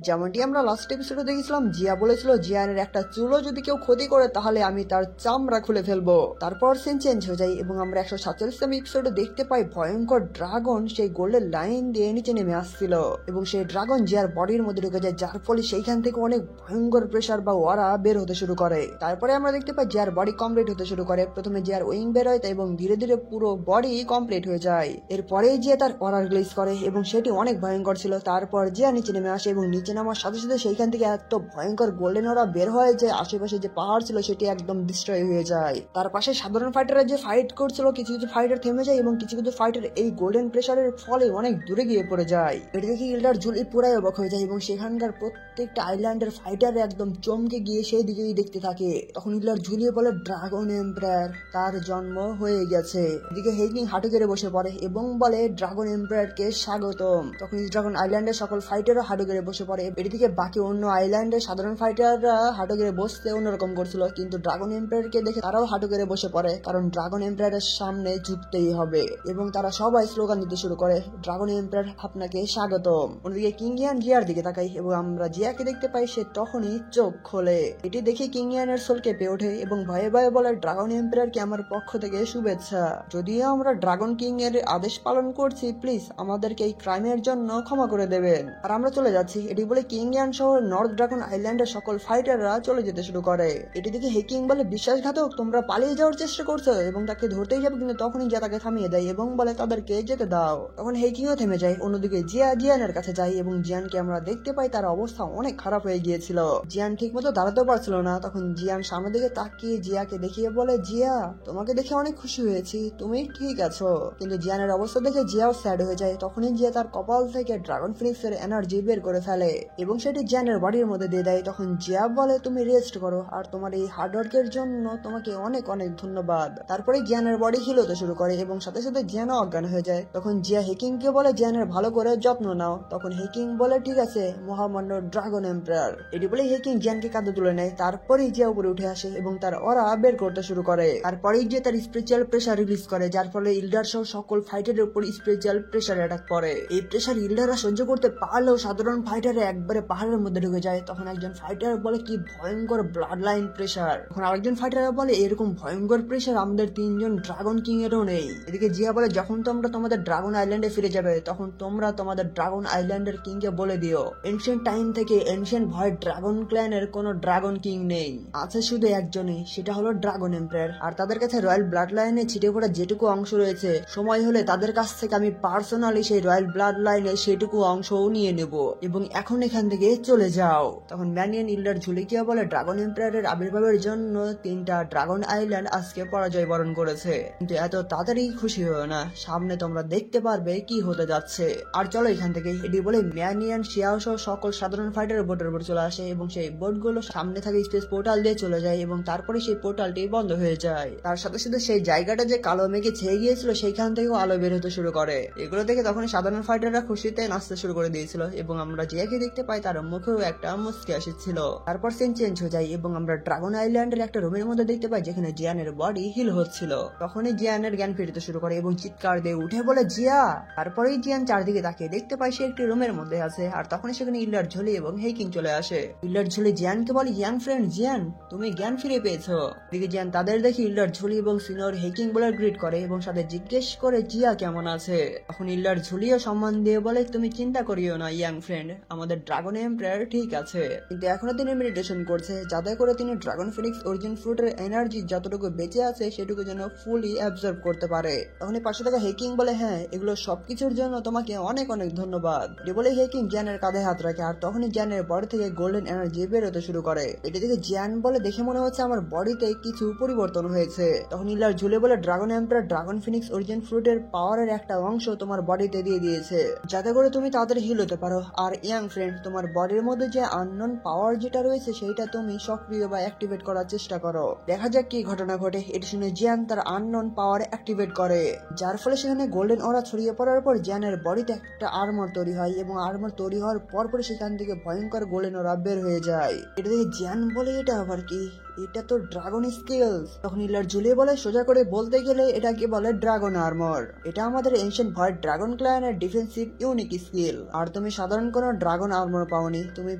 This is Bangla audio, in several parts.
যেমনটি আমরা লাস্ট এপিসোডে দেখেছিলাম, জিয়া বলেছিল জিয়ানের একটা চুলও যদি কেউ ক্ষতি করে তাহলে আমি তার চামড়া খুলে ফেলবো। তারপর সিন চেঞ্জ হয়ে যায় এবং আমরা 147 এপিসোডে দেখতে পাই ভয়ঙ্কর ড্রাগন সেই গোল্ডের লাইন দিয়ে নিচে নেমে আসছিল এবং সেই ড্রাগন জিয়ার বডির মধ্যে ঢুকে যায়, যার ফলে সেইখান থেকে অনেক ভয়ঙ্কর প্রেসার বা ওয়ারা বের হতে শুরু করে। তারপরে আমরা দেখতে পাই জিয়ার বডি কমপ্লিট হতে শুরু করে। প্রথমে জিয়ার উইং বের হয় এবং ধীরে ধীরে পুরো বডি কমপ্লিট হয়ে যায়। এরপরে জিয়া তার ওয়ারা রিলিজ করে এবং সেটি অনেক ভয়ঙ্কর ছিল। তারপর জিয়া নিচে নেমে আসে এবং নিচে নামার সাথে সাথে সেইখান থেকে এত ভয়ঙ্কর গোল্ডেন ওরা বের হয় যে আশেপাশে যে পাহাড় ছিল সেটি একদম ডিস্ট্রয় হয়ে যায়। তার পাশে সাধারণ ফাইটাররা যে ফাইট করছিল, কিছু কিছু ফাইটার থেমে যায় এবং কিছু কিছু ফাইটার এই গোল্ডেন প্রেসারের ফলে অনেক দূরে গিয়ে পড়ে যায়। এটা দেখে ইল্ডার জুলি পুরাই অবাক হয়ে যায় এবং সেখানকার প্রত্যেকটা আইল্যান্ডের ফাইটার একদম চমকে গিয়ে সেই দিকেই দেখতে থাকে। তখন ইল্ডার জুলি বলে ড্রাগন এম্পায়ার তার জন্ম হয়ে গেছে। এদিকে হেইকিং হাঁটু গেড়ে বসে পড়ে এবং বলে ড্রাগন এম্পায়ারকে স্বাগতম। তখন ড্রাগন আইল্যান্ডের সকল ফাইটাররা হাঁটু গেড়ে বসে পড়ে। এদিকে বাকি অন্য আইল্যান্ডের সাধারণ ফাইটাররা হাঁটু গেড়ে বসতে অন্যরকম করছিল, কিন্তু ড্রাগন এম্পায়ারকে দেখে তারাও হাঁটু গেড়ে বসে পড়ে, কারণ ড্রাগন এম্পায়ারের সামনে ঝুঁকতেই হবে। এবং তারা সবাই স্লোগান দিতে শুরু করে, ড্রাগন এম্পায়ার আপনাকে স্বাগতম। অন্যদিকে কিংয়ান জিয়ার দিকে তাকাই এবং আমরা জিয়াকে দেখতে পাই সে তখনই চোখ খোলে। এটি দেখে কিংয়ানের সোল কেঁপে ওঠে এবং ভয়ে ভয়ে বলে ড্রাগন এম্পায়ারকে আমার পক্ষ থেকে শুভেচ্ছা। যদিও আমরা ড্রাগন কিং এর আদেশ পালন করছি, প্লিজ আমাদেরকে এই ক্রাইমের জন্য ক্ষমা করে দেবেন। আর আমরা চলে যাচ্ছি। এটি বলে কিংয়ান সহ নর্থ ড্রাগন আইল্যান্ডের সকল ফাইটাররা চলে যেতে শুরু করে। এটি দেখে হেকিং বলে বিশ্বাসঘাতক, তোমরা পালিয়ে যাওয়ার চেষ্টা করছো এবং তাকে ধরতেই যাবে, কিন্তু তখনই জিয়া তাকে থামিয়ে দেয় এবং বলে তাদেরকে যেতে দাও। তখন হেকিংও থেমে যায়। অন্যদিকে জিয়া জিয়ানের কাছে যায় এবং জিয়ানকে আমরা দেখতে পাই তার অবস্থা অনেক খারাপ হয়ে গিয়েছিল। জিয়ান ঠিক মতো দাঁড়াতে পারছিল না। তখন জিয়ান সামনের দিকে তাকিয়ে জিয়াকে দেখিয়ে বলে, জিয়া তোমাকে দেখে অনেক খুশি হয়েছি, তুমি ঠিক আছো। কিন্তু জিয়ানের অবস্থা দেখে জিয়াও স্যাড হয়ে যায়। তখনই জিয়া তার কপাল থেকে ড্রাগন ফিনিক্স এর এনার্জি বের করে ফেলে এবং সেটি জিয়ানের বডির মধ্যে দিয়ে দেয়। তখন জিয়া বলে তুমি রেস্ট করো, আর তোমার এই হার্ডওয়ার্কের জন্য তোমাকে অনেক অনেক ধন্যবাদ। তারপরে জিয়ানের বডি হিল হতে শুরু করে এবং সাথে সাথে জিয়ানও অজ্ঞান হয়ে যায়। তখন জিয়া হেকিং কে বলে জিয়ানের ভালো করে যত্ন নাও। তখন হেকিং বলে ঠিক আছে মহামান্য ড্রাগন এম্পায়ার। এটি বলে হেকিং জিয়ানকে কাঁধে তুলে নেয়। তারপরেই জিয়া উপরে উঠে আসে এবং তার অরা বের করতে শুরু করে। তারপরেই জিয়া তার স্পিরিচুয়াল প্রেসার রিলিজ করে, যার ফলে ইল্ডার সহ সকল ফাইটারের উপর স্পিরিচুয়াল প্রেসার অ্যাটাক করে। এই প্রেসার ইল্ডাররা সহ্য করতে পারলেও সাধারণ ফাইটারে একবারে পাহাড়ের মধ্যে ঢুকে যায়। তখন একজন ফাইটার বলে কি ভয়ঙ্কর ব্লাড লাইন প্রেসার। তখন আরেকজন ফাইটার বলে এরকম ভয়ঙ্কর প্রেসার আমাদের 3 জন ড্রাগন কিং এরও নেই। এদিকে জিয়া বলে যখন তোমরা তোমাদের ড্রাগন আইল্যান্ডে ফিরে যাবে তখন তোমরা তোমাদের ড্রাগন আইল্যান্ডের কিং কে বলে দিও এনশিয়েন্ট টাইম থেকে এনশিয়েন্ট ভয়েড ড্রাগন ক্ল্যানের কোনো ড্রাগন কিং নেই, আছে শুধু একজনই, সেটা হলো ড্রাগন এম্পায়ার। আর তাদের কাছে রয়্যাল ব্লাড লাইনে ছিটে পড়া যেটুকু অংশ রয়েছে, সময় হলে তাদের কাছ থেকে আমি পার্সোনালি সেই রয়্যাল ব্লাড লাইনে সেটুকু অংশও নিয়ে নেব এবং এখন এখান থেকে চলে যাও। তখন ম্যানিয়ান ইল্ডার ঝুলিকিয়া বলে ড্রাগন এম্পায়ারের আবির্ভাবের জন্য 3টা ড্রাগন আইল্যান্ড আজকে পরাজয় বরণ করেছে, কিন্তু এত তাড়াতাড়ি খুশি হয়েও না, সামনে তোমরা দেখতে পারবে কি হতে যাচ্ছে। আর চলো এখান থেকে। এটি বলে ম্যানিয়ান শিয়াও সহ সকল সাধারণ ফাইটার বোটের উপর চলে আসে এবং সেই বোটগুলো সামনে থাকে স্পেস পোর্টাল দিয়ে চলে যায় এবং তারপরে সেই পোর্টালটি বন্ধ হয়ে যায়। তার সাথে সাথে সেই জায়গাটা যে কালো মেঘে ছেয়ে গিয়েছিল সেইখান থেকেও আলো বের হতে শুরু করে। এগুলো থেকে তখন সাধারণ ফাইটাররা খুশিতে নাচতে শুরু করে দিয়েছিল এবং আমরা জিয়াকে দেখতে পাই তার মুখেও একটা মুস্কি আসছিল। তারপর সিন চেঞ্জ হয়ে যায় এবং আমরা ড্রাগন আইল্যান্ডের একটা রুমের মধ্যে দেখতে পাই যেখানে জিয়ানের বডি হিল হচ্ছিল। তখনই জিয়ানের জ্ঞান ফিরতে শুরু করে এবং চিৎকার দিয়ে উঠে বলে জিয়া। তারপরেই জিয়ান চারদিকে তাকিয়ে দেখতে পায় সে একটি রুমের মধ্যে আছে, আর তখনই সেখানে ইল্ডার ঝুলি এবং হেকিং চলে আসে। ইল্ডার ঝুলি জিয়ানকে বলে ইয়াং ফ্রেন্ড জিয়ান তুমি জ্ঞান ফিরে পেয়েছো। এদিকে জিয়ান তাদের দেখি ইল্ডার ঝুলি এবং সিনিয়র হেকিং বলে গ্রিট করে এবং সাথে জিজ্ঞেস করে জিয়া কেমন আছে। তখন ইল্ডার ঝুলিও সম্মান দিয়ে বলে তুমি চিন্তা করিও না ইয়াং ফ্রেন্ড, আমাদের ড্রাগন এম্পায়ার ঠিক আছে, কিন্তু এখনো তিনি মেডিটেশন করছে যাতে করে তিনি ড্রাগন ফিনিক্স অরিজিন ফ্রুটের এনার্জি যতটুকু বেঁচে আছে সেটুকু যেন ফুলি অ্যাবজর্ব করতে পারে। তখন পাশে থাকা হেকিং বলে হ্যাঁ এগুলো সবকিছুর জন্য তোমাকে অনেক অনেক ধন্যবাদ। এটি বলে হেকিং জ্যানের কাঁধে হাত রাখে আর তখনই জ্যানের বডি থেকে গোল্ডেন এনার্জি বেরোতে শুরু করে। এটি থেকে জ্যান বলে দেখে মনে হচ্ছে আমার বডিতে কিছু পরিবর্তন হয়েছে। তখন ইলার ঝুলে বলে dragon empire dragon phoenix origin ফ্রুটের পাওয়ারের একটা অংশ তোমার বডিতে দিয়ে দিয়েছে যাতে করে তুমি তাড়াতাড়ি হিল হতে পারো। আর ইয়াং ফ্রেন্ড তোমার বডির মধ্যে যে আননোন পাওয়ার যেটা রয়েছে সেইটা তুমি সক্রিয় বা অ্যাক্টিভেট করার চেষ্টা করো, দেখা যাক কি ঘটনা ঘটে। এটি শুনে জ্যান তার আননোন পাওয়ার অ্যাক্টিভেট করে, যার ফলে সেখানে গোল্ডেন অরা ছড়িয়ে পড়ার পর জ্যানের বডিতে একটা আর্মর তৈরি হয় এবং আর্মর তৈরি হওয়ার পর সেখান থেকে ভয়ঙ্কর গোল্ডেন অরা বের হয়ে যায়। এটা দেখে জ্যান বলে এটা আবার কি, এটা তো ড্রাগন স্কিলস। তখন ইলার ঝুলিয়ে বলে, সোজা করে বলতে গেলে এটাকে বলে ড্রাগন আর্মর। এটা আমাদের এনশিয়েন্ট ভয়েড ড্রাগন ক্লানের ডিফেন্সিভ ইউনিক স্কিল। আর তুমি সাধারণ কোনো ড্রাগন আর্মর পাওনি, তুমি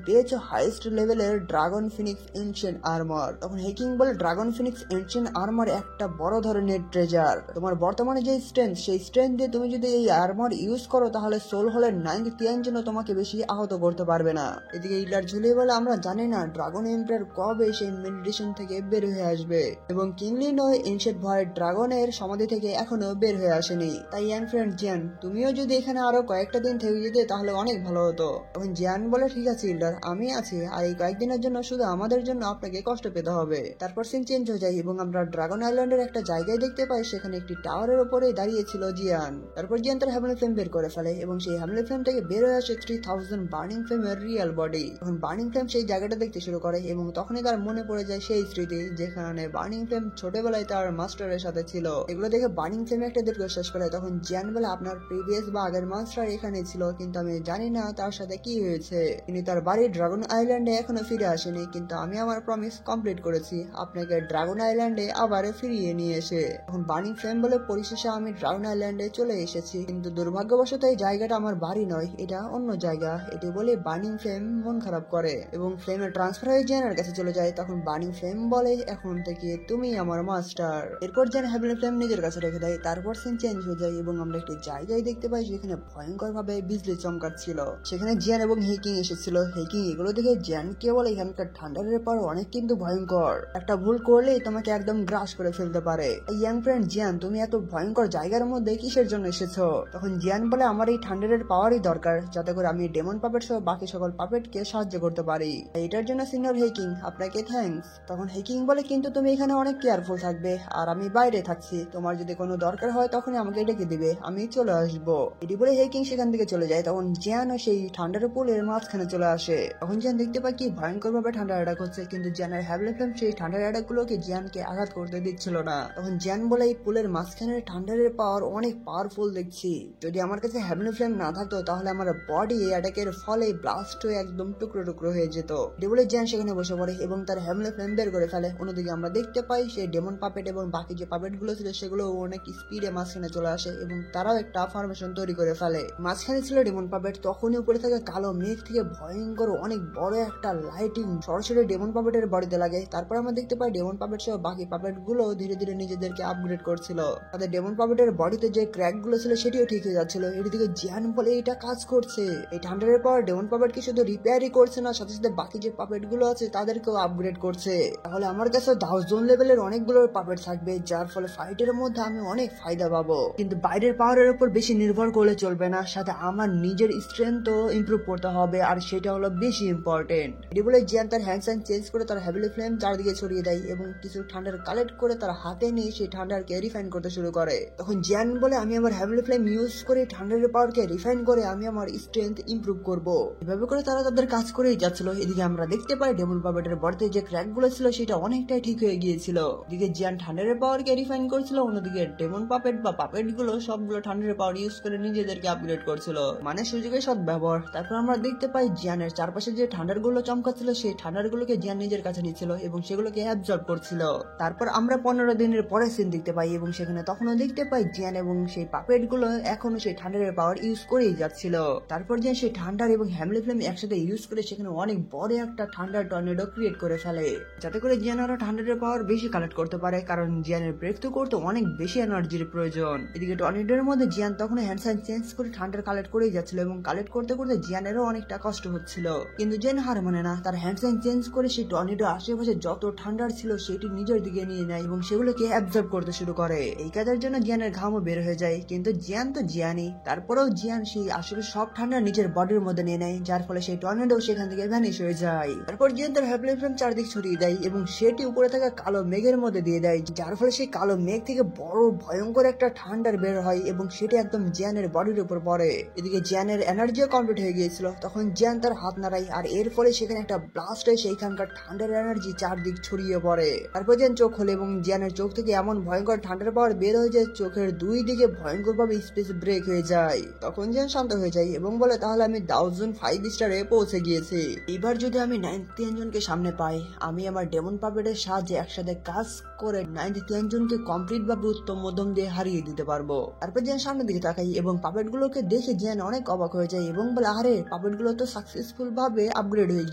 পেয়েছো হাইস্ট লেভেলের ড্রাগন ফিনিক্স এনশিয়েন্ট আর্মর। তখন হেকিং বলে, ড্রাগন ফিনিক্স এনশিয়েন্ট আর্মর একটা বড় ধরনের ট্রেজার। তোমার বর্তমানে যে স্ট্রেংথ, সেই স্ট্রেংথ দিয়ে তুমি যদি এই আর্মর ইউজ করো তাহলে সোল হলের 9th তিয়ান জন্য তোমাকে বেশি আহত করতে পারবে না। এদিকে ইলার ঝুলিয়ে বলে, আমরা জানি না ড্রাগন এম্পায়ার কবে সেই মেডিটেশন থেকে বের হয়ে আসবে, এবং কিংলি নয় এনশিয়েন্ট ভয়েড ড্রাগনের সমাধি থেকে এখনো বের হয়ে আসেনি। তাই ইয়ান ফ্রেন্ড জিয়ান, তুমিও যদি এখানে আরো কয়েকটা দিন থেকে যেতে তাহলে অনেক ভালো হতো। তখন জিয়ান বলে, ঠিক আছে ইল্ডার, আমি আছি, আর এই কয়েকদিনের জন্য শুধু আমাদের জন্য আপনাকে কষ্ট পেতে হবে। তারপর সিন চেঞ্জ হয়ে যায় এবং আমরা ড্রাগন আইল্যান্ডের একটা জায়গায় দেখতে পাই, সেখানে একটি টাওয়ারের উপরে দাঁড়িয়েছিল জিয়ান। তারপর জিয়ান তার হ্যামলি ফ্লেম বের করে ফেলে এবং সেই হ্যামলি ফ্লেম থেকে বের হয়ে আসে 3000 বার্নিং ফ্লেমের রিয়েল বডি। তখন বার্নিং ফ্লেম সেই জায়গাটা দেখতে শুরু করে এবং তখনই তার মনে পড়ে যায় সেই স্মৃতি যেখানে বার্নিং ফ্লেম ছোটবেলায় তার মাস্টারের সাথে ছিল। এগুলো দেখে বার্নিং ফ্লেম একটা দীর্ঘশ্বাস ফেলে। তখন জিয়ান বলে, আপনার প্রিভিয়াস বা আগের মাস্টার এখানে ছিল, কিন্তু আমি জানি না তার সাথে কি হয়েছে। তিনি তার বাড়ি ড্রাগন আইল্যান্ডে এখনো ফিরে আসেনি, কিন্তু আমি আমার প্রমিস কমপ্লিট করেছি আপনাকে ড্রাগন আইল্যান্ডে আবার ফিরিয়ে নিয়ে এসে। তখন বার্নিং ফ্লেম বলে, পরিশেষে আমি ড্রাগন আইল্যান্ডে চলে এসেছি, কিন্তু দুর্ভাগ্যবশত এই জায়গাটা আমার বাড়ি নয়, এটা অন্য জায়গা। এটি বলে বার্নিং ফ্লেম মন খারাপ করে এবং ফ্লেমের ট্রান্সফার হয়ে জিয়ানের কাছে চলে যায়। তখন বার্নিং ফ্লেম বলে, এখন থেকে তুমি আমার মাস্টার। এরপর জিয়ান হ্যাভেলি ফ্লেম নিজের কাছে রেখে দেয়। তারপর সিন চেঞ্জ হয়ে যায় এবং আমরা একটি জায়গায় দেখতে পাই যেখানে ভয়ঙ্কর ভাবে বিজলি চমকাচ্ছিল। সেখানে জিয়ান এবং হেকিং এসেছিল। হেকিং এগুলো দেখে জিয়ানকে বলে, এখানকার ঠান্ডারের পর অনেক কিন্তু ভয়ঙ্কর, একটা ভুল করলেই তোমাকে একদম গ্রাস করে ফেলতে পারে। ইয়াং ফ্রেন্ড জিয়ান, তুমি এত ভয়ঙ্কর জায়গার মধ্যে কিসের জন্য এসেছো? তখন জিয়ান বলে, আমার এই ঠান্ডারের পাওয়ারই দরকার, যাতে করে আমি ডেমন পাপেট সহ বাকি সকল পাপেটকে সাহায্য করতে পারি। এটার জন্য সিনিয়র হেকিং আপনাকে থ্যাঙ্কস। তখন হেকিং বলে, কিন্তু তুমি এখানে অনেক কেয়ারফুল থাকবে, আর আমি বাইরে থাকছি, তোমার যদি কোনো দরকার হয় তখনই আমাকে ডেকে দিবে, আমি চলে আসবো। এটি বলে হেকিং সেখান থেকে চলে যায়। তখন জিয়ানও সেই ঠান্ডার পুলের মাঝখানে চলে আসে। তখন জিয়ান দেখতে পায় কি ভয়ঙ্কর ভাবে ঠান্ডা অ্যাটাক হচ্ছে, কিন্তু জিয়ানের হ্যাভেলি ফ্লেম সেই ঠান্ডার অ্যাটাক গুলোকে জিয়ানকে আঘাত করতে দিচ্ছিল না। তখন জিয়ান বলে, এই পুলের মাঝখানের ঠান্ডারের পাওয়ার অনেক পাওয়ারফুল দেখছি, যদি আমার কাছে হ্যাভেলি ফ্লেম না থাকতো তাহলে আমার বডি এই অ্যাটাকের ফলে ব্লাস্ট হয়ে একদম টুকরো টুকরো হয়ে যেত। এটি বলে জিয়ান সেখানে বসে পড়ে এবং তার হ্যাভেলি ফ্লেম বের করে ফেলে। অন্যদিকে আমরা দেখতে পাই সেই ডেমন পাপেট এবং বাকি যে পাপেট গুলো ছিল সেগুলো অনেক স্পিডে মাঝখানে চলে আসে এবং তারাও একটা ফরমেশন তৈরি করে ফেলে। মাঝখানে ছিল ডেমন পাপেট, তখনই উপরে থেকে কালো মেঘ থেকে ভয়ঙ্কর অনেক বড় একটা লাইটিং সরাসরি ডেমন পাপেটের বডিতে লাগে। তারপর আমরা দেখতে পাই ডেমন পাপেট সহ বাকি পাপেট গুলো ধীরে ধীরে নিজেদেরকে আপগ্রেড করছিল। তাদের ডেমন পাপেটের বডিতে যে ক্র্যাক গুলো ছিল সেটিও ঠিক হয়ে যাচ্ছিল। এদিকে জিয়ান বলে, এটা কাজ করছে, এই ঠান্ডারের পর ডেমন পাপেটকে শুধু রিপেয়ারই করছে না, সাথে সাথে বাকি যে পাপেট গুলো আছে তাদেরকেও আপগ্রেড করছে। তাহলে আমার কাছে 1000 লেভেলের অনেকগুলো পাপেট থাকবে, যার ফলে ফাইটের মধ্যে আমি অনেক ফায়দা পাবো। কিন্তু বাইরের পাওয়ারের উপর বেশি নির্ভর করলে চলবে না, সাথে আমার নিজের স্ট্রেংথও ইমপ্রুভ করতে হবে, আর সেটা হলো বেশি ইম্পর্টেন্ট। এটি বলে জিয়ান তার হ্যান্ড সাইন চেঞ্জ করে তার হ্যাভেলি ফ্লেম চারদিকে ছড়িয়ে দেয় এবং কিছু ঠান্ডার কালেক্ট করে তার হাতে নিয়ে সেই ঠান্ডারকে রিফাইন করতে শুরু করে। তখন জিয়ান বলে, আমি আমার হ্যাভেলি ফ্লেম ইউজ করে ঠান্ডারের পাওয়ারকে রিফাইন করে আমি আমার স্ট্রেংথ ইমপ্রুভ করব। এভাবে করে তারা তাদের কাজ করেই যাচ্ছিল। এদিকে আমরা দেখতে পাই ডেমন পাপেটের বডিতে যে ক্র্যাক গুলো ছিল সেটা অনেকটাই ঠিক হয়ে গিয়েছিল। এদিকে জিয়ান ঠান্ডারের পাওয়ারকে রিফাইন করছিল, অন্যদিকে ডেমন পাপেট বা পাপেট গুলো সবগুলো ঠান্ডারের পাওয়ার ইউজ করে নিজেদেরকে আপগ্রেড করছিল, মানে সুযোগের সৎ ব্যবহার। তারপর আমরা দেখতে পাই জিয়ানের চারপাশে যে ঠান্ডার গুলো চমকাচ্ছিল সেই ঠান্ডার গুলোকে জিয়ান নিজের কাছে নিচ্ছিল এবং সেগুলোকে অ্যাবজর্ব করছিল। তারপর আমরা 15 দিনের পরে সিন দেখতে পাই এবং সেখানে তখনও দেখতে পাই জিয়ান এবং সেই পাপেট গুলো এখনো সেই ঠান্ডারের পাওয়ার ইউজ করেই যাচ্ছিল। তারপর জিয়ান সেই ঠান্ডার এবং হ্যামলি ফ্লেম একসাথে ইউজ করে সেখানে অনেক বড় একটা ঠান্ডার টর্নেডো ক্রিয়েট করে ফেলে, যাতে করে জিয়ান আরো ঠান্ডারের পাওয়ার বেশি কালেক্ট করতে পারে, কারণ জিয়ানের ব্রেক থ্রু করতে অনেক বেশি এনার্জির প্রয়োজন। এদিকে টর্নেডোর মধ্যে জিয়ান তখন হ্যান্ড সাইন চেঞ্জ করে ঠান্ডার কালেক্ট করেই যাচ্ছিল এবং কালেক্ট করতে করতে জিয়ানেরও অনেকটা কষ্ট হচ্ছিল, কিন্তু জিয়ান হার মানে না। তার হ্যান্ড সাইন চেঞ্জ করে সেই টর্নেডো আশেপাশে যত ঠান্ডার ছিল সেটি নিজের দিকে নিয়ে নেয় এবং সেগুলোকে অ্যাবজর্ব করতে শুরু করে। এই কাজের জন্য জিয়ানের ঘামও বের হয়ে যায়, কিন্তু জিয়ান তো জিয়ানই। তারপরেও জিয়ান সেই আশেপাশে সব ঠান্ডা নিজের বডির মধ্যে নিয়ে নেয়, যার ফলে সেই টর্নেডো সেখান থেকে ভ্যানিশ হয়ে যায়। তারপর জিয়ান তার হ্যাভেলি ফ্লেম চারদিক ছড়িয়ে দেয় এবং সেটি উপরে থাকা কালো মেঘের মধ্যে দিয়ে দেয়, যার ফলে সেই কালো মেঘ থেকে বড় ভয়ঙ্কর একটা ঠান্ডার বের হয় এবং সেটি একদম জিয়ানের বডির উপর পড়ে। এদিকে জিয়ানের এনার্জিও কমপ্লিট হয়ে গিয়েছিল। তখন জিয়ান তার হাত নাড়ায় আর এর ফলে সেখানে একটা ব্লাস্ট হয়, সেইখানকার ঠান্ডার এনার্জি চারদিক ছড়িয়ে পড়ে। তারপর জিয়ান চোখ খোলে এবং জিয়ানের চোখ থেকে এমন ভয়ঙ্কর ঠান্ডার পাওয়ার বের হয়ে যায় চোখের দুই দিকে ভয়ঙ্কর ভাবে স্পেস ব্রেক হয়ে যায়। তখন জিয়ান শান্ত হয়ে যায় এবং বলে, তাহলে আমি 1005 স্টারে পৌঁছে গিয়েছি, এবার যদি আমি 9th জনকে সামনে পাই আমি আমার আমার ডেমন পাপেটের সাহায্যে একসাথে কাজ করে 93 জনকে কমপ্লিট ভাবে উত্তম মধ্যম দিয়ে হারিয়ে দিতে পারবো। তারপর জেন সামনের দিকে তাকাই এবং পাপেট গুলোকে দেখে জেন অনেক অবাক হয়ে যায় এবং বলে, আরে পাপেট গুলো তো সাকসেসফুল ভাবে আপগ্রেড হয়ে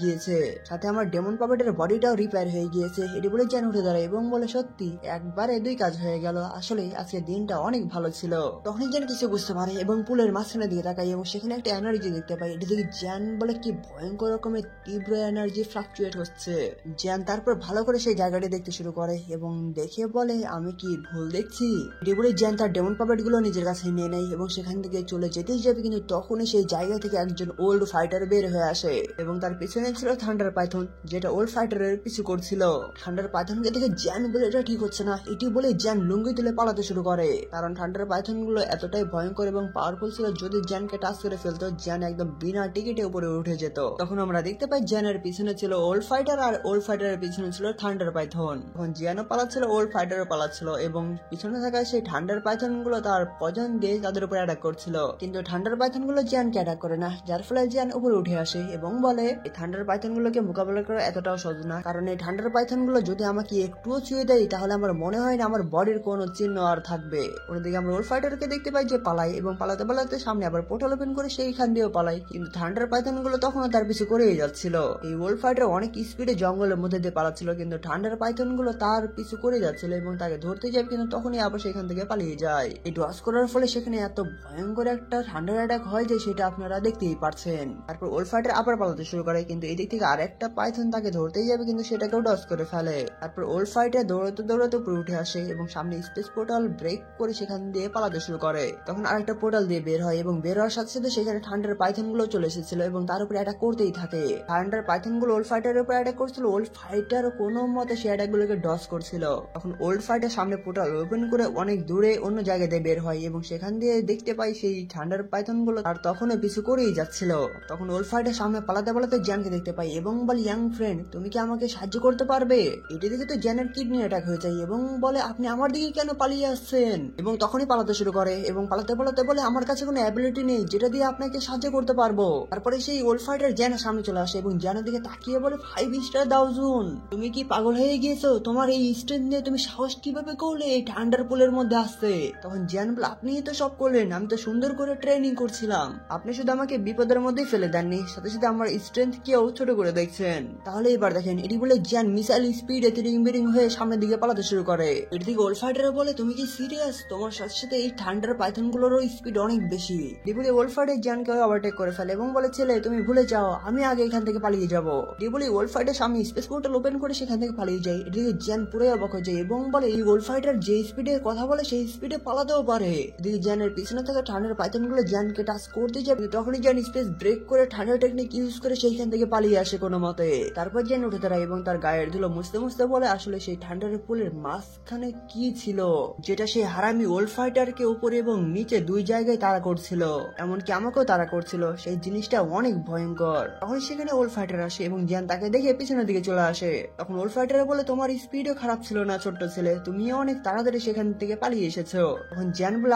গিয়েছে, সাথে আমার ডেমন পাপেটের বডিটাও রিপেয়ার হয়ে গিয়েছে। এটি বলে জেন উঠে দাঁড়ায় এবং বলে, সত্যি একবারে 2 কাজ হয়ে গেল, আসলে আজকে দিনটা অনেক ভালো ছিল। তখনই জেন কিছু বুঝতে পারে এবং পুলের মাঝখানে দিকে তাকাই এবং সেখানে একটা এনার্জি দেখতে পাই। এটি দেখে জ্যান বলে, কি ভয়ঙ্কর রকমের তীব্র এনার্জি ফ্লাকচুয়েট হচ্ছে। জ্যান তারপর ভালো করে সেই জায়গাটি দেখতে শুরু করে এবং দেখে বলে, আমি কি ভুল দেখছি? এটি বলে জ্যান তার ডেমন পাপেট গুলো নিজের কাছে নিয়ে নেয় এবং সেখান থেকে চলে যেতেই যাবে, কিন্তু তখনই সেই জায়গা থেকে একজন ওল্ড ফাইটার বের হয়ে আসে এবং তার পিছনে ছিল থান্ডার পাইথন, যেটা ওল্ড ফাইটারের পিছু করছিল। থান্ডার পাইথনকে দেখে জ্যান বলে, এটা ঠিক হচ্ছে না। এটি বলে জ্যান লুঙ্গি তুলে পালাতে শুরু করে, কারণ থান্ডার পাইথন গুলো এতটাই ভয়ঙ্কর এবং পাওয়ারফুল ছিল, যদি জ্যানকে টাচ করে ফেলতো জ্যান একদম বিনা টিকিটে উপরে উঠে যেত। তখন আমরা দেখতে পাই জ্যানের পিছনে ছিল ওল্ড ফাইটার আর ওল্ড ফাইটারের পিছনে ছিল থান্ডার পাইথন। তখন জ্যানও পালাচ্ছিল, ওল্ড ফাইটারও পালাচ্ছিল এবং পিছনে থাকা সেই থান্ডার পাইথন গুলো তার পজন দিয়ে তাদের উপর অ্যাটাক করছিল, কিন্তু থান্ডার পাইথন গুলো জ্যানকে অ্যাটাক করে না, যার ফলে জ্যান উপরে উঠে আসে এবং বলে, এই থান্ডার পাইথন গুলোকে মোকাবেলা করা এতটাও সহজ না, কারণ এই থান্ডার পাইথন গুলো যদি আমাকে একটুও ছুঁয়ে দেয় তাহলে আমার মনে হয় না আমার বডির কোনো চিহ্ন আর থাকবে। ওদিকে আমরা ওল্ড ফাইটারকে দেখতে পাই যে পালাই এবং পালাতে পালাতে সামনে আবার পোর্টাল ওপেন করে সেইখান দিয়েও পালাই, কিন্তু থান্ডার পাইথন গুলো তখনও তার পিছু করেই যাচ্ছিল। এই ওল্ড ফাইটার অনেক স্পিডে জঙ্গলের মধ্যে দিয়ে পালাচ্ছিল, কিন্তু থান্ডার পাইথন গুলো তার পিছু করে যাচ্ছিল এবং তাকে ধরতে যাবে, কিন্তু তখনই আবার সেখান থেকে পালিয়ে যায়। এই ডস করার ফলে সেখানে এত ভয়ঙ্কর একটা থান্ডার অ্যাটাক হয় যে সেটা আপনারা দেখতেই পারছেন। তারপর ওল্ড ফাইটার আবার পালাতে শুরু করে, কিন্তু এদিক থেকে আরেকটা পাইথন তাকে ধরতেই যাবে, কিন্তু সেটাকেও ডস করে ফেলে। তারপর ওল্ড ফাইটার দৌড়াতে দৌড়াতে উপরে উঠে আসে এবং সামনে স্পেস পোর্টাল ব্রেক করে সেখান দিয়ে পালাতে শুরু করে। তখন আরেকটা পোর্টাল দিয়ে বের হয় এবং বের হওয়ার সাথে সাথে সেখানে থান্ডার পাইথন গুলো চলে এসেছিল এবং তার উপরে অ্যাটাক করতেই থাকে। থান্ডার পাইথন গুলো ওল্ড ফাইটারের উপর অ্যাটাক করছিল, ওল্ড ফাইটার কোনো মতে সেই অ্যাটাক গুলোকে ডস করছিল। তখন ওল্ড ফাইটার সামনে পোর্টাল ওপেন করে অনেক দূরে অন্য জায়গায় দিয়ে বের হয় এবং সেখান দিয়ে দেখতে পাই সেই থান্ডার পাইথন গুলো আর তখনও পিছু করেই যাচ্ছিল। তখন ওল্ড ফাইটার সামনে পালাতে পালাতে জ্যানকে দেখতে পাই এবং বলে, ইয়াং ফ্রেন্ড, তুমি কি আমাকে সাহায্য করতে পারবে? এটি দেখে তো জ্যানের কিডনি অ্যাটাক হয়ে যায় এবং বলে, আপনি আমার দিকে কেন পালিয়ে আসছেন? এবং তখনই পালাতে শুরু করে এবং পালাতে পালাতে বলে, আমার কাছে কোনো অ্যাবিলিটি নেই যেটা দিয়ে আপনাকে সাহায্য করতে পারবো। তারপরে সেই ওল্ড ফাইটার জ্যানের সামনে চলে আসে এবং জ্যানের দিকে তাকিয়ে বলে, 5 স্টার দাও জুন, তুমি কি পাগল হয়ে গিয়েছো? তোমার এই স্ট্রেংথ নিয়ে তুমি সাহস কিভাবে করলে এই থান্ডার পুলের মধ্যে আসতে? তখন জ্যান বলে, আপনি তো সব করলেন, আমি তো সুন্দর করে ট্রেনিং করছিলাম, আপনি শুধু আমাকে বিপদের মধ্যেই ফেলে দেননি, সাথে সাথে আমার স্ট্রেংথ কেও ছোট করে দেখছেন। তাহলে এবার দেখেন। এটি বলে জ্যান মিসাইল স্পিডে তিরিং বিরিং হয়ে সামনের দিকে পালাতে শুরু করে। এটি থেকে ওল্ড ফাইটার বলে, তুমি কি সিরিয়াস? তোমার সাথে সাথে এই থান্ডার পাইথন গুলোরও স্পিড অনেক বেশি। এটি বলে ওল্ড ফাইটার জ্যানকে ওভারটেক করে ফেলে এবং বলে, ছেলে তুমি ভুলে যাও, আমি আগে এখান থেকে পালিয়ে যাবো। এটি বলে ওল্ড ফাইটার সামনে স্পেস পোর্টাল ওপেন করে সেখান থেকে পালিয়ে যায়। এদিকে জ্যান পুরো অবাক হয়ে যায় এবং বলে, এই ওল্ড ফাইটার যে স্পিডে কথা বলে সেই স্পিডে পালাতেও পারে। এদিকে জ্যানের পিছনে থাকা থান্ডার পাইথন গুলো জ্যানকে টাচ করতে যাবে, তখনই জ্যান স্পেস ব্রেক করে থান্ডার টেকনিক ইউজ করে সেইখান থেকে পালিয়ে আসে কোনো মতে। তারপর জ্যান উঠে দাঁড়ায় এবং তার গায়ের ধুলো মুছতে মুছতে বলে, আসলে সেই থান্ডার পুলের মাঝখানে কি ছিল যেটা সেই হারামি ওল্ড ফাইটারকে উপরে এবং নিচে 2 জায়গায় তাড়া করছিল, এমনকি আমাকেও তাড়া করছিল, সেই জিনিসটা অনেক ভয়ঙ্কর। তখন সেখানে ওল্ড ফাইটার আসে এবং জ্যান তাকে দেখে পিছনের দিকে চলে আসে। তখন ওল্ড ফাইটার বলে, তোমার স্পিডও খারাপ ছিল না ছোট্ট ছেলে, তুমিও অনেক তাড়াতাড়ি সেখান থেকে পালিয়ে এসেছো। তখন জ্যান বলে,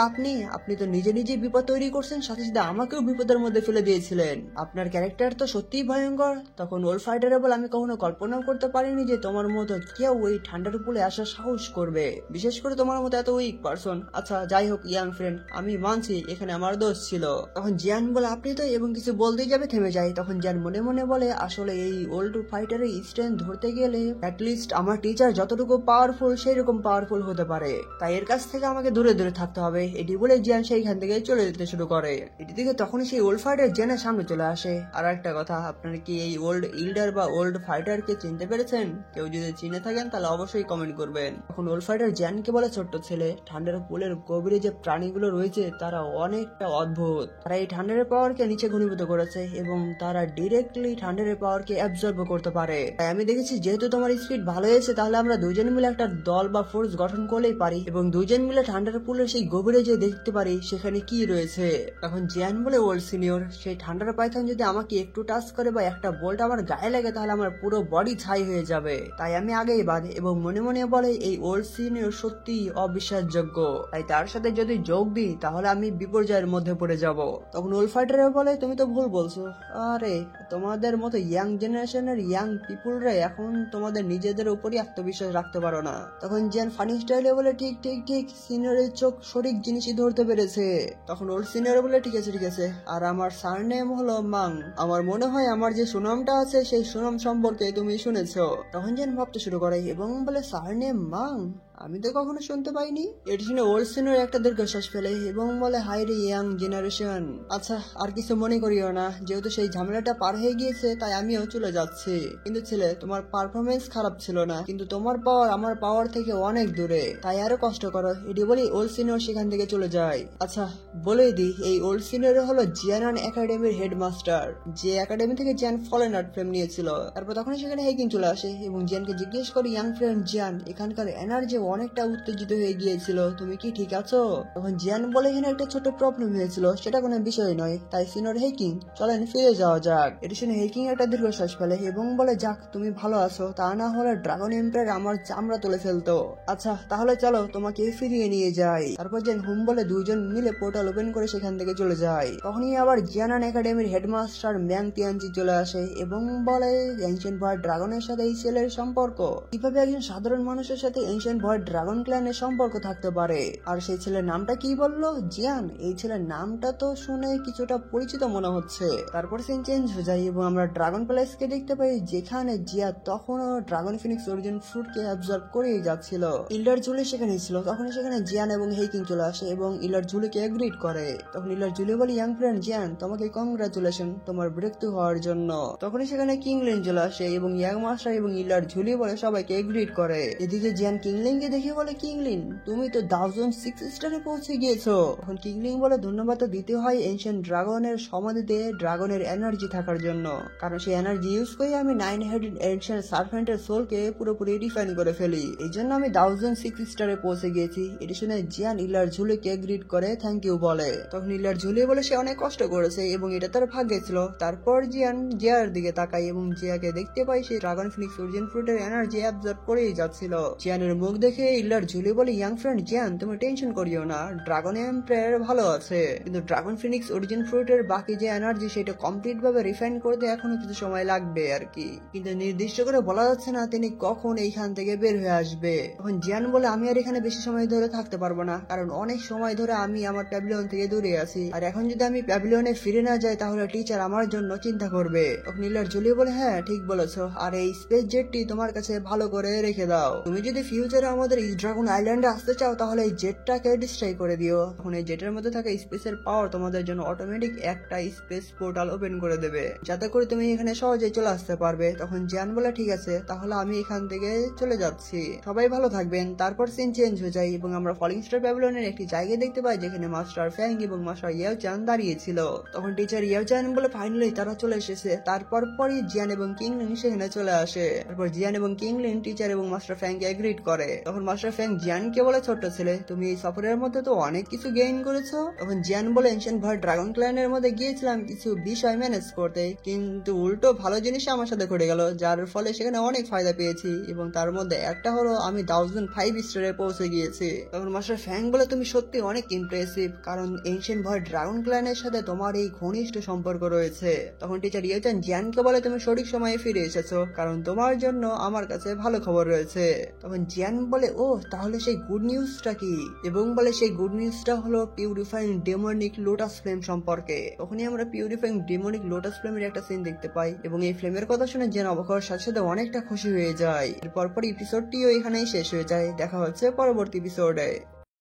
আপনি তো নিজে নিজে বিপদ তৈরি করছেন, সাথে সাথে আমাকেও বিপদের মধ্যে ফেলে দিয়েছিলেন, আপনার ক্যারেক্টার তো সত্যিই ভয়ঙ্কর। তখন ওল্ড ফাইটার বলে, আমি কখনো কল্পনাও করতে পারিনি যে তোমার মতো কেউ ওই ঠান্ডার পুলে আসার সাহস করবে, বিশেষ করে তোমার মতো এত উইক পারসন। আচ্ছা যাই হোক ইয়াং ফ্রেন্ড, আমি মানছি এখানে আমার দোষ ছিল। তখন জিয়ান বলে, আপনি তো, এবং কিছু বলতেই যাবে থেমে যায়। তখন জিয়ান মনে মনে বলে, আসলে এই ওল্ড ফাইটারের স্ট্রেংথ ধরতে গেলে অ্যাটলিস্ট আমার টিচার যতটুকু পাওয়ারফুল সেই রকম পাওয়ারফুল হতে পারে, তাই এর কাছ থেকে আমাকে দূরে দূরে থাকতে হবে। এটি বলে জিয়ান সেইখান থেকে চলে যেতে শুরু করে। এটি থেকে তখনই সেই ওল্ড ফাইটার জেনের সামনে চলে আসে। আর একটা কথা, আপনারা কি এই ওল্ড ইল্ডার বা ওল্ড ফাইটারকে চিনতে পেরেছেন? কেউ যদি চিনে থাকেন তাহলে অবশ্যই কমেন্ট করবেন। তখন ওল্ড ফাইটার জ্যানকে বলে, ছোট্ট ছেলে, ঠান্ডার পুলের গভীরে যে প্রাণীগুলো রয়েছে তারা অনেকটা অদ্ভুত, তারা এই ঠান্ডার পাওয়ারকে নিচে ঘনীভূত করেছে এবং তারা ডিরেক্টলি ঠান্ডার পাওয়ারকে অ্যাবজর্ব করতে পারে। তাই আমি দেখেছি যেহেতু তোমার স্পিড ভালো হয়েছে তাহলে আমরা দুজন মিলে একটা দল বা ফোর্স গঠন করলেই পারি এবং দুজন মিলে ঠান্ডার পুলের সেই গভীরে যে দেখতে পারি সেখানে কি রয়েছে। তখন জ্যান বলে, ওল্ড সিনিয়র, সেই ঠান্ডার পাইথন যদি আমাকে একটু টাচ করে বা একটা বোল্ট আমার গায়ে লাগে তাহলে আমার পুরো বডি ছাই হয়ে যাবে, তাই আমি আগেই বাদে। এবং মনে মনে বলে, এই ওল্ড সিনিয়র সত্যি অবিশ্বাসযোগ্য, তাই তার সাথে যদি যোগ দিই তাহলে আমি বিপর্যয়ের মধ্যে পড়ে যাব। তখন ওল্ড ফাইটার বলে, তুমি তো ভুল বলছো, আরে তোমাদের মতো ইয়াং জেনারেশনের ইয়াং পিপুলরা এখন তখন তোমাদের নিজেদের উপরই আত্মবিশ্বাস রাখতে পারো না। তখন জিয়ান ফানি স্টাইলে বলে ঠিক ঠিক ঠিক, সিনিয়রের চোখ সঠিক জিনিসই ধরতে পেরেছে। তখন ওল্ড সিনিয়র বলে ঠিক আছে ঠিক আছে, আর আমার সারনেম হলো মাং। আমার মনে হয় আমার যে সুনামটা আছে সেই সুনাম সম্পর্কে তুমি শুনেছো। তখন জিয়ান ভাবতে শুরু করে এবং বলে সারনেম মাং, আমি তো কখনো শুনতে পাইনি। এটি শুনে ওল্ড সিনিয়র একটা দীর্ঘশ্বাস ফেলে এবং বলে হাই রে ইয়াং জেনারেশন, আচ্ছা আর কিছু মনে করিও না, যেহেতু সেই ঝামেলাটা পার হয়ে গিয়েছে তাই আমিও চলে যাচ্ছি। কিন্তু ছেলে, তোমার পারফরমেন্স খারাপ ছিল না, কিন্তু তোমার পাওয়ার আমার পাওয়ার থেকে অনেক দূরে, তাই আরো কষ্ট করো। এটি বলি ওল্ড সিনিয়র সেখান থেকে চলে যায়। আচ্ছা বলেই দি, এই ওল্ড সিনিয়র হলো জিয়ান একাডেমির হেডমাস্টার, যে একাডেমি থেকে জিয়ান ফলেন আর্ট ফ্রেম নিয়েছিল। তারপর তখনই সেখানে হেকিং চলে আসে এবং জিয়ানকে জিজ্ঞেস করে, ইয়াং ফ্রেন্ড জিয়ান, এখানকার এনার্জি অনেকটা উত্তেজিত হয়ে গিয়েছিল, তুমি কি ঠিক আছো? তখন জিয়ান বলে, এখানে একটা ছোট প্রবলেম হয়েছিল, সেটা কোনো বিষয় নয়। তাই সিনিয়র হেকিং, চলেন ফিরে যাওয়া যাক। এটি শুনে হেকিং একটা দীর্ঘশ্বাস ফেলে এবং বলে, যাক তুমি ভালো আছো, তা না হলে ড্রাগন এম্পায়ার আমার চামড়া তুলে ফেলতো। আচ্ছা তাহলে চলো তোমাকে ফিরিয়ে নিয়ে যাই। তারপর জিয়ান হুম বলে দুইজন মিলে পোর্টাল ওপেন করে সেখান থেকে চলে যায়। তখনই আবার জিয়ানান একাডেমির হেডমাস্টার ম্যাং তিয়ানজি চলে আসে এবং বলে, এনশিয়েন্ট ভয়েড ড্রাগনের সাথে এই ছেলের সম্পর্ক কিভাবে একজন সাধারণ মানুষের সাথে এনশিয়েন্ট ভয়েড ড্রাগন ক্ল্যানের সম্পর্ক থাকতে পারে। আর সেই ছেলের নামটা কি বললো জিয়ান? এই ছেলের নামটা তো শুনে কিছুটা পরিচিত মনে হচ্ছে। তারপর সিন চেঞ্জ হয়ে যায় এবং আমরা ড্রাগন প্যালেসকে দেখতে পাই, যেখানে জিয়া তখনও ড্রাগন ফিনিক্স অরিজিন ফ্রুটকে অ্যাবজর্ব করেই যাচ্ছিল। ইল্ডার জুলি সেখানে ছিল। তখন সেখানে জিয়ান এবং হেইকিং চলে আসে এবং ইলার জুলিকে এগ্রিড করে। তখন ইলার জুলি বলে, ইয়াং ফ্রেন্ড জিয়ান, তোমাকে কংগ্রাচুলেশন তোমার ব্রেক থ্রু হওয়ার জন্য। তখনই সেখানে কিংলিন চলে আসে এবং ইয়াং মাস্টার এবং ইলার জুলি বলে সবাইকে এগ্রিড করে। এদিকে জিয়ান কিংলিনকে দেখে বলে, কিংলিন তুমি তো 1006 স্টারে পৌঁছে গিয়েছো। তখন কিংলিন বলে, ধন্যবাদ তো দিতে হয় এনশিয়েন্ট ড্রাগনের সমাধিতে ড্রাগনের এনার্জি থাকার জন্য, কারণ সেই এনার্জি ইউজ করে আমি 9 হেডেড এনশিয়েন্ট সার্ভেন্টের সোলকে পুরোপুরি রিফাইন করে ফেলি, এই জন্য আমি 1006 স্টারে পৌঁছে গিয়েছি। এটি শুনে জিয়ান ইলার ঝুলিকে গ্রিট করে থ্যাংক ইউ বলে। তখন ইলার ঝুলি বলে সে অনেক কষ্ট করেছে এবং এটা তার ভাগ্যে ছিল। তারপর জিয়ান জিয়ার দিকে তাকায় এবং জিয়াকে দেখতে পাই সে ড্রাগন ফিনিক্স অরিজিন ফ্রুটের এনার্জি অ্যাবজর্ব করেই যাচ্ছিল। জিয়ানের মুখ দেখে ইলার ঝুলি বলে, ইয়াং ফ্রেন্ড জিয়ান তুমি টেনশন করিও না, ড্রাগন এম্পায়ার ভালো আছে, কিন্তু ড্রাগন ফিনিক্স অরিজিন ফ্রুটের বাকি যে এনার্জি সেটা কমপ্লিট ভাবে রিফাইন করতে এখনো কিছু সময় লাগবে আর কি, কিন্তু নির্দিষ্ট করে বলা যাচ্ছে না তিনি কখন এইখান থেকে বের হয়ে আসবে। তখন জিয়ান বলে, আমি আর এখানে বেশি সময় ধরে থাকতে পারবো না, কারণ অনেক সময় ধরে আমি আমার প্যাভিলিয়ন থেকে দূরে আছি, আর এখন যদি আমি প্যাভিলিয়নে ফিরে না যাই তাহলে টিচার আমার জন্য চিন্তা করবে। তখন ইলার জুলি বলে, হ্যাঁ ঠিক বলেছো, আর এই স্পেস জেটটি তোমার কাছে ভালো করে রেখে দাও, তুমি যদি ফিউচারে আমাদের ইস্ট ড্রাগন আইল্যান্ডে আসতে চাও তাহলে এই জেটটাকে ডিস্ট্রয় করে দিও। তখন এই জেটের মধ্যে থাকা স্পেসের পাওয়ার তোমাদের জন্য অটোমেটিক একটা স্পেস পোর্টাল ওপেন করে দেবে, যাতে করে তুমি এখানে সহজেই চলে আসতে পারবে। তখন জিয়ান বলে, ঠিক আছে তাহলে আমি এখান থেকে চলে যাচ্ছি, সবাই ভালো থাকবেন। তারপর সিন চেঞ্জ হয়ে যায় এবং আমরা ফলিং স্টার প্যাভিলিয়নের একটি জায়গা দেখতে পাই যেখানে মাস্টার ফ্যাং এবং মাস্টার ইয়াওচান দাঁড়িয়েছিল। তখন টিচার ইয়াওচান বলে, ফাইনালি তারা চলে এসেছে। তারপর পরই জিয়ান এবং কিংলিন সেখানে চলে আসে। তারপর জিয়ান এবং কিংলিন টিচার এবং মাস্টার ফ্যাংকে এগ্রিড করে। তখন মাস্টার ফ্যাং জিয়ানকে বলে, ছোট্ট ছেলে তুমি এই সফরের মধ্যে তো অনেক কিছু গেইন করেছো। তখন জিয়ান বলে, এনশিয়েন্ট ভয়েড ড্রাগন ক্ল্যানের মধ্যে গিয়েছিলাম কিছু বিষয় ম্যানেজ করতে, কিন্তু উল্টো ভালো জিনিস আমার সাথে ঘটে গেল, যার ফলে সেখানে অনেক ফায়দা পেয়েছি, এবং তার মধ্যে একটা হলো আমি 1005 স্টারে পৌঁছে গিয়েছি। তখন মাস্টার ফ্যাং বলে, তুমি সত্যি অনেক ইমপ্রেসিভ, কারণ এনশিয়েন্ট ভয়েড ড্রাগন ক্ল্যানের সাথে তোমার এই ঘনিষ্ঠ সম্পর্ক রয়েছে। তখন টিচার ইয়াওচান জিয়ানকে বলে, তুমি সঠিক সময়ে ফিরে এসেছো, কারণ তোমার জন্য আমার কাছে ভালো খবর রয়েছে। তখন জিয়ান বলে, ও তাহলে সেই গুড নিউজটা কি? এবং বলে সেই গুড নিউজটা হলো পিউরিফাইং ডেমনিক লোটাস ফ্লেম সম্পর্কে। তখনই আমরা পিউরিফাইং ডেমনিক লোটাস ফ্লেমের একটা সিন দেখতে পাই এবং এই ফ্লেমের কথা শুনে জিয়ান অবাক হওয়ার সাথে সাথে অনেকটা খুশি হয়ে যায়। এরপর এপিসোডটিও এখানেই শেষ হয়ে যায়। দেখা হচ্ছে পরবর্তী এপিসোডে।